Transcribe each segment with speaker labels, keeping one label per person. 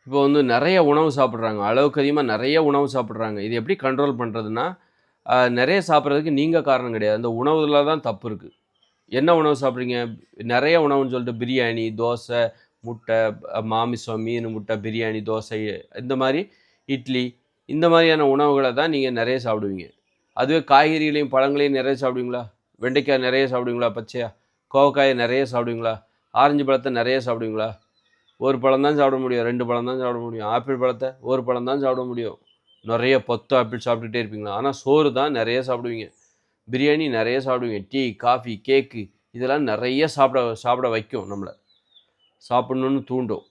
Speaker 1: இப்போ வந்து நெறைய உணவு சாப்பிட்றாங்க. அளவுக்கு அதிகமா நெறைய உணவு சாப்பிட்றாங்க. இது எப்படி கண்ட்ரோல் பண்றதுன்னா, நெறைய சாப்பிட்றதுக்கு நீங்க காரணம் கிடையாது. அந்த உணவுல தான் தப்பு இருக்கு. என்ன உணவு சாப்பிட்றீங்க? நெறைய உணவுன்னு சொல்லிட்டு பிரியாணி, தோசை, முட்டை, மாமிசம், மீன், முட்டை, பிரியாணி, தோசை இந்த மாரி இட்லி, இந்த மாரியான உணவுகள தான் நீங்க நெறைய சாப்பிடுவீங்க. அதுவே காய்கறிகளையும், பழங்களையும் நெறைய சாப்பிடுவீங்களா? வெண்டைக்காய் நெறைய சாப்பிடுவீங்களா பச்சையா? கோவக்காய நெறைய சாப்பிடுவீங்களா? ஆரஞ்சு பழத்த நெறைய சாப்பிடுவீங்களா? ஒரு பழம் தான் சாப்பிட முடியும். 2 பழம் தான் சாப்பிட முடியும். ஆப்பிள் பழத்த ஒரு பழம் தான் சாப்பிட முடியும். நெறைய 10 ஆப்பிள் சாப்பிட்டுட்டே இருப்பீங்களா? ஆனா சோறு தான் நெறைய சாப்பிடுவீங்க. பிரியாணி நெறைய சாப்பிடுவீங்க. டீ, காஃபி, கேக்கு இதெல்லாம் நெறைய சாப்பிட சாப்பிட வைக்கும் நம்மள. சாப்பிடணும்னு தூண்டும்.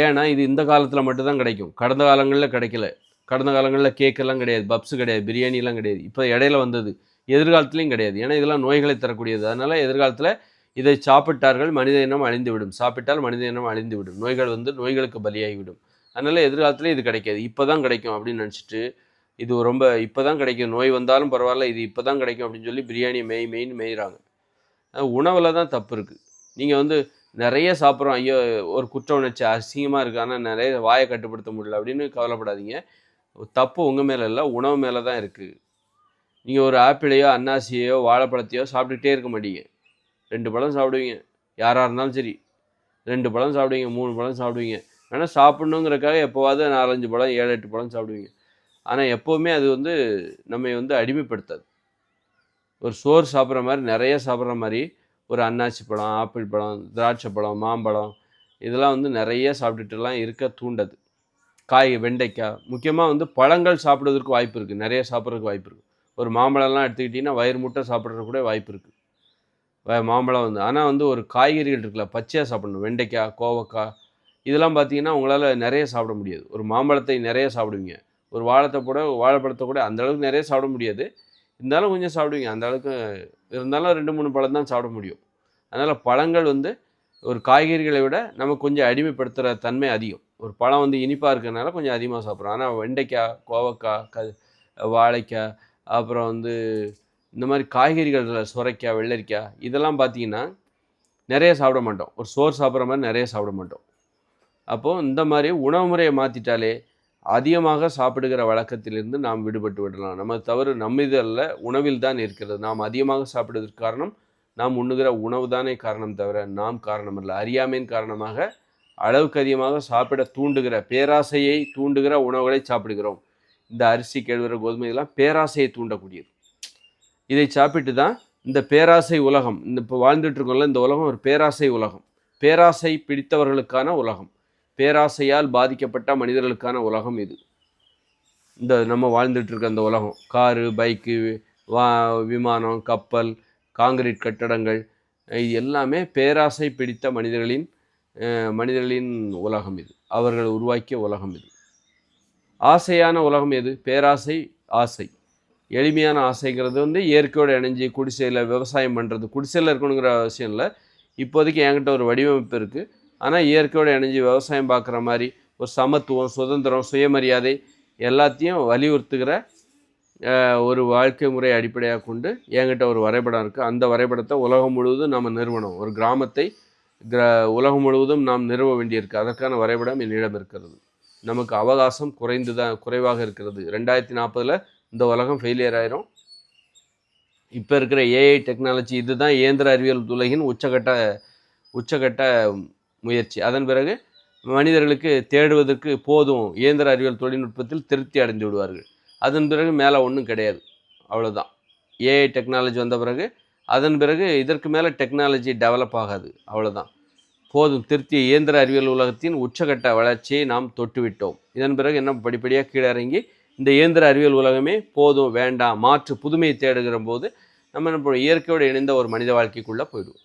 Speaker 1: ஏன்னா, இது இந்த காலத்தில மட்டும் தான் கிடைக்கும். கடந்த காலங்கள்ல கிடைக்கல. கடந்த காலங்கள்ல கேக் எல்லாம் கிடையாது. பப்ஸ் கிடையாது. பிரியாணிலாம் கிடையாது. இப்ப இடையில வந்தது. எதிர்காலத்திலயும் கிடையாது. ஏன்னா, இதெல்லாம் நோய்களை தரக்கூடியது. அதனால எதிர்காலத்தில இதை சாப்பிட்டார்கள் மனித இனம் அழிந்துவிடும். சாப்பிட்டால் மனித இனம் அழிந்துவிடும். நோய்கள் வந்து நோய்களுக்கு பலியாகிவிடும். அதனால எதிர்காலத்தில இது கிடைக்காது. இப்ப தான் கிடைக்கும் அப்படின்னு நினைச்சுட்டு, இது ரொம்ப இப்ப தான் கிடைக்கும். நோய் வந்தாலும் பரவால்ல. இது இப்ப தான் கிடைக்கும் அப்படின்னு சொல்லி பிரியாணிய மேய் மேய்ன்னு மேய்றாங்க. உணவுல தான் தப்பு இருக்கு. நீங்க வந்து நெறைய சாப்பிட்றோம். ஐயோ! ஒரு குற்ற உணர்ச்சி அசிங்கமா இருக்கு. ஆனா நெறைய வாய கட்டுப்படுத்த முடியல அப்படின்னு கவலைப்படாதீங்க. தப்பு உங்க மேல இல்ல. உணவு மேல தான் இருக்கு. நீங்க ஒரு ஆப்பிளையோ, அன்னாசியையோ, வாழைப்பழத்தையோ சாப்பிட்டுக்கிட்டே இருக்க மாட்டீங்க. 2 பழம் சாப்பிடுவீங்க. யாரா இருந்தாலும் சரி. 2 பழம் சாப்பிடுவீங்க, 3 பழம் சாப்பிடுவீங்க. வேணா சாப்பிடணுங்கிறதுக்காக எப்போவாவது 4, 5 பழம், 7, 8 பழம் சாப்பிடுவீங்க. ஆனா எப்பவுமே அது வந்து நம்மை வந்து அடிமைப்படுத்தாது. ஒரு சோறு சாப்பிட்ற மாரி, நெறைய சாப்பிட்ற மாரி, ஒரு அன்னாசி பழம், ஆப்பிள் பழம், திராட்சை பழம், மாம்பழம் இதெல்லாம் வந்து நெறைய சாப்பிட்டுட்டுலாம் இருக்க தூண்டாது. காய், வெண்டைக்காய் முக்கியமா வந்து பழங்கள் சாப்பிடுவதற்கு வாய்ப்பு இருக்கு. நெறைய சாப்பிட்றதுக்கு வாய்ப்பு இருக்கு. ஒரு மாம்பழம்லாம் எடுத்துக்கிட்டீங்கன்னா, வயிறு முட்ட சாப்பிட்றதுக்கு கூட வாய்ப்பு இருக்கு. மாம்பழம் வந்து ஆனா வந்து ஒரு காய்கறிகள் இருக்குல்ல, பச்சையா சாப்பிடணும். வெண்டைக்காய், கோவக்காய் இதெல்லாம் பார்த்தீங்கன்னா, உங்களால நெறைய சாப்பிட முடியாது. ஒரு மாம்பழத்தை நெறைய சாப்பிடுவீங்க. ஒரு வாழைப்பழத்த கூட அந்த அளவுக்கு நெறைய சாப்பிட முடியாது. இருந்தாலும் கொஞ்சம் சாப்பிடுவீங்க. அந்த அளவுக்கு இருந்தாலும் 2, 3 பழம் தான் சாப்பிட முடியும். அதனால பழங்கள் வந்து ஒரு காய்கறிகளை விட நமக்கு கொஞ்சம் அடிமைப்படுத்துற தன்மை அதிகம். ஒரு பழம் வந்து இனிப்பா இருக்கிறனால கொஞ்சம் அதிகமா சாப்பிட்றோம். ஆனா வெண்டைக்காய், கோவக்காய், வாழைக்காய், அப்புறம் வந்து இந்த மாரி காய்கறிகள்ல சொரைக்காய், வெள்ளரிக்காய் இதெல்லாம் பார்த்தீங்கன்னா, நெறைய சாப்பிட மாட்டோம். ஒரு சோறு சாப்பிட்ற மாரி நெறைய சாப்பிட மாட்டோம். அப்போ இந்த மாரி உணவு முறைய மாத்திட்டாலே, அதிகமாக சாப்பிடுகிற வழக்கத்திலிருந்து நாம் விடுபட்டு விடலாம். நம்ம தவறு நம்மீது அல்ல, உணவில் தான் இருக்கிறது. நாம் அதிகமாக சாப்பிடுவதற்கு காரணம், நாம் உண்ணுகிற உணவு தானே காரணம் தவிர, நாம் காரணம் அல்ல. அறியாமையின் காரணமாக அளவுக்கு அதிகமாக சாப்பிட தூண்டுகிற, பேராசையை தூண்டுகிற உணவுகளை சாப்பிடுகிறோம். இந்த அரிசி, கேழ்வரகு, கோதுமை இதெல்லாம் பேராசையை தூண்டக்கூடியது. இதை சாப்பிட்டு தான் இந்த பேராசை உலகம், இந்த இப்போ வாழ்ந்துட்டு இருக்கோம்ல, இந்த உலகம் ஒரு பேராசை உலகம். பேராசை பிடித்தவர்களுக்கான உலகம். பேராசையால் பாதிக்கப்பட்ட மனிதர்களுக்கான உலகம் இது. இந்த நம்ம வாழ்ந்துட்டு இருக்க இந்த உலகம். காரு, பைக்கு, வா விமானம், கப்பல், கான்கிரீட் கட்டடங்கள் இது எல்லாமே பேராசை பிடித்த மனிதர்களின் உலகம் இது. அவர்கள் உருவாக்கிய உலகம் இது. ஆசையான உலகம் எது? பேராசை, ஆசை. எளிமையான ஆசைங்கிறது வந்து இயற்கையோடு இணைஞ்சு குடிசையில் விவசாயம் பண்ணுறது. குடிசையில் இருக்கணுங்கிற அவசியம் இல்லை. இப்போதைக்கு என்கிட்ட ஒரு வடிவமைப்பு இருக்குது. ஆனால் இயற்கையோடு இணைஞ்சு விவசாயம் பார்க்குற மாதிரி ஒரு சமத்துவம், சுதந்திரம், சுயமரியாதை எல்லாத்தையும் வலியுறுத்துகிற ஒரு வாழ்க்கை முறை அடிப்படையாக கொண்டு என்கிட்ட ஒரு வரைபடம் இருக்குது. அந்த வரைபடத்தை உலகம் முழுவதும் நம்ம நிறுவனம். ஒரு கிராமத்தை உலகம் முழுவதும் நாம் நிறுவ வேண்டியிருக்கு. அதற்கான வரைபடம் என்னிடம் இருக்கிறது. நமக்கு அவகாசம் குறைவாக இருக்கிறது. 2040 இந்த உலகம் ஃபெயிலியர் ஆயிரும். இப்போ இருக்கிற ஏஐ டெக்னாலஜி இதுதான் இயந்திர அறிவியல் உலகின் உச்சகட்ட முயற்சி. அதன் பிறகு மனிதர்களுக்கு தேடுவதற்கு போதும் இயந்திர அறிவியல் தொழில்நுட்பத்தில் திருப்தி அடைந்து விடுவார்கள். அதன் பிறகு மேலே ஒன்றும் கிடையாது. அவ்வளோதான். ஏஐ டெக்னாலஜி வந்த பிறகு அதன் பிறகு இதற்கு மேலே டெக்னாலஜி டெவலப் ஆகாது. அவ்வளோதான். போதும் திருப்தி. இயந்திர அறிவியல் உலகத்தின் உச்சகட்ட வளர்ச்சியை நாம் தொட்டுவிட்டோம். இதன் பிறகு என்ன படிப்படியாக கீழே இறங்கி இந்த இயந்திர அறிவியல் உலகமே போதும், வேண்டாம், மாற்று புதுமையை தேடுகிற போது நம்ம இயற்கையோடு இணைந்த ஒரு மனித வாழ்க்கைக்குள்ளே போயிடுவோம்.